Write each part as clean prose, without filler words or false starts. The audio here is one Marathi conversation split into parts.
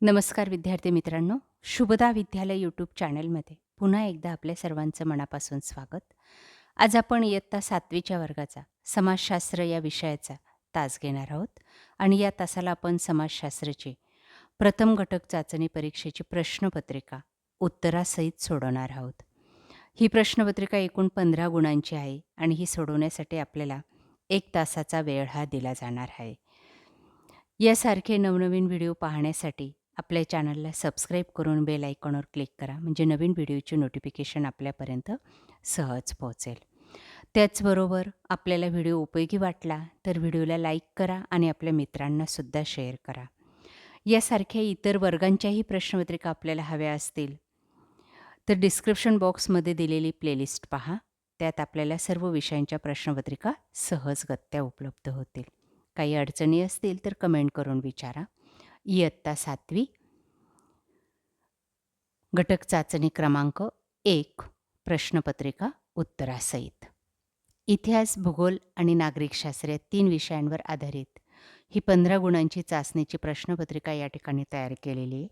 नमस्कार विद्यार्थी मित्रांनो, शुभदा विद्यालय यूट्यूब चॅनलमध्ये पुन्हा एकदा आपल्या सर्वांचं मनापासून स्वागत. आज आपण इयत्ता 7वीच्या वर्गाचा समाजशास्त्र या विषयाचा तास घेणार आहोत आणि या तासाला आपण समाजशास्त्राची प्रथम घटक चाचणी परीक्षेची प्रश्नपत्रिका उत्तरासहित सोडवणार आहोत. ही प्रश्नपत्रिका एकूण 15 गुणांची आहे आणि ही सोडवण्यासाठी आपल्याला 1 तासाचा वेळ हा दिला जाणार आहे. यासारखे नवनवीन व्हिडिओ पाहण्यासाठी आपल्या चॅनलला सबस्क्राईब करून बेल आयकॉनवर क्लिक करा, म्हणजे नवीन व्हिडिओची नोटिफिकेशन आपल्यापर्यंत सहज पोहोचेल. त्याचबरोबर आपल्याला व्हिडिओ उपयोगी वाटला तर व्हिडिओला लाईक करा आणि आपल्या मित्रांनासुद्धा शेअर करा. यासारख्या इतर वर्गांच्याही प्रश्नपत्रिका आपल्याला हव्या असतील तर डिस्क्रिप्शन बॉक्समध्ये दिलेली प्लेलिस्ट पहा. त्यात आपल्याला सर्व विषयांच्या प्रश्नपत्रिका सहजगत्या उपलब्ध होतील. काही अडचणी असतील तर कमेंट करून विचारा. इयत्ता 7वी घटक चाचणी क्रमांक 1 प्रश्नपत्रिका उत्तरासहित. इतिहास, भूगोल आणि नागरिकशास्त्र या 3 विषयांवर आधारित ही 15 गुणांची चाचणीची प्रश्नपत्रिका या ठिकाणी तयार केलेली आहे.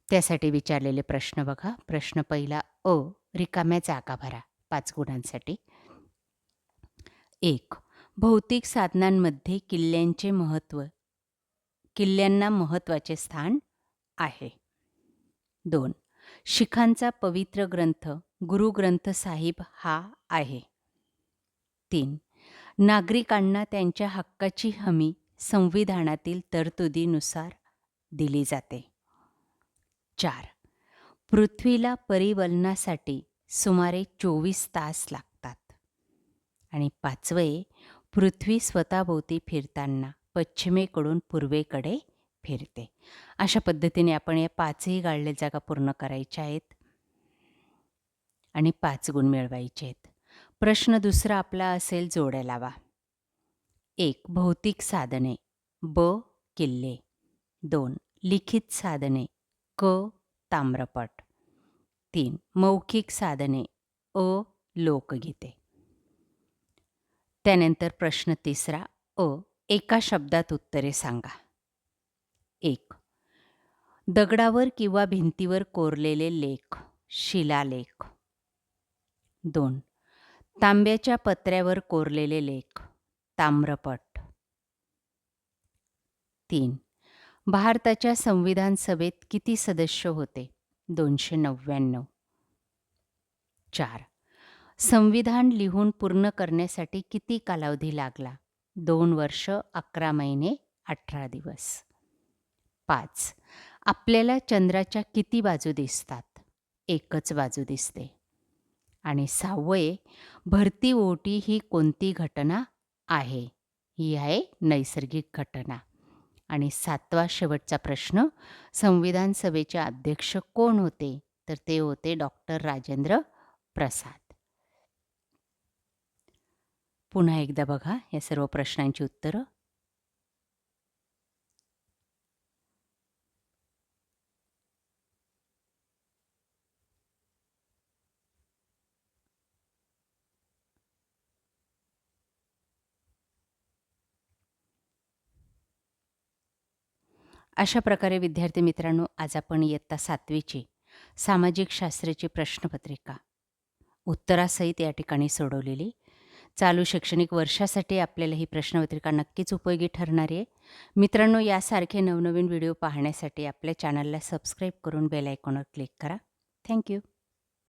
त्यासाठी विचारलेले प्रश्न बघा. प्रश्न पहिला अ, रिकाम्या जागा भरा 5 गुणांसाठी. 1. भौतिक साधनांमध्ये किल्ल्यांना महत्त्वाचे स्थान आहे. 2. शिखांचा पवित्र ग्रंथ गुरु ग्रंथ साहिब हा आहे. 3. नागरिकांना त्यांच्या हक्काची हमी संविधानातील तरतुदीनुसार दिली जाते. 4. पृथ्वीला परिवलनासाठी सुमारे 24 तास लागतात. आणि 5वे, पृथ्वी स्वतःभोवती फिरताना पश्चिमेकडून पूर्वेकडे फिरते. अशा पद्धतीने आपण या 5ही गाळलेल्या जागा पूर्ण करायच्या आहेत आणि 5 गुण मिळवायचे आहेत. प्रश्न दुसरा आपला असेल जोड्या लावा. 1. भौतिक साधने ब. किल्ले. 2. लिखित साधने क. ताम्रपट. 3. मौखिक साधने अ. लोकगीते. त्यानंतर प्रश्न तिसरा अ. एका शब्दात उत्तरे सांगा. 1. दगडावर किंवा भिंतीवर कोरलेले लेख शिलालेख. 2. तांब्याच्या पत्र्यावर कोरलेले लेख ताम्रपट. 3. भारताच्या संविधान सभेत किती सदस्य होते? 299. 4. संविधान लिहून पूर्ण करण्यासाठी किती कालावधी लागला? 2 वर्ष 11 महिने 18 दिवस. 5. आपल्याला चंद्राच्या किती बाजू दिसतात? एकच बाजू दिसते. आणि 6वे, भरती ओहोटी ही कोणती घटना आहे? ही आहे नैसर्गिक घटना. आणि 7वा शेवटचा प्रश्न, संविधान सभेचे अध्यक्ष कोण होते? तर ते होते डॉक्टर राजेंद्र प्रसाद. पुन्हा एकदा बघा या सर्व प्रश्नांची उत्तरं. अशा प्रकारे विद्यार्थी मित्रांनो, आज आपण इयत्ता 7वीची सामाजिक शास्त्राची प्रश्नपत्रिका उत्तरासहित या ठिकाणी सोडवलेली. चालू शैक्षणिक वर्षासाठी आपल्याला ही प्रश्नपत्रिका नक्कीच उपयोगी ठरणार आहे. मित्रांनो, यासारखे नवनवीन व्हिडिओ पाहण्यासाठी आपल्या चॅनलला सबस्क्राईब करून बेल आयकॉनवर क्लिक करा. थँक्यू.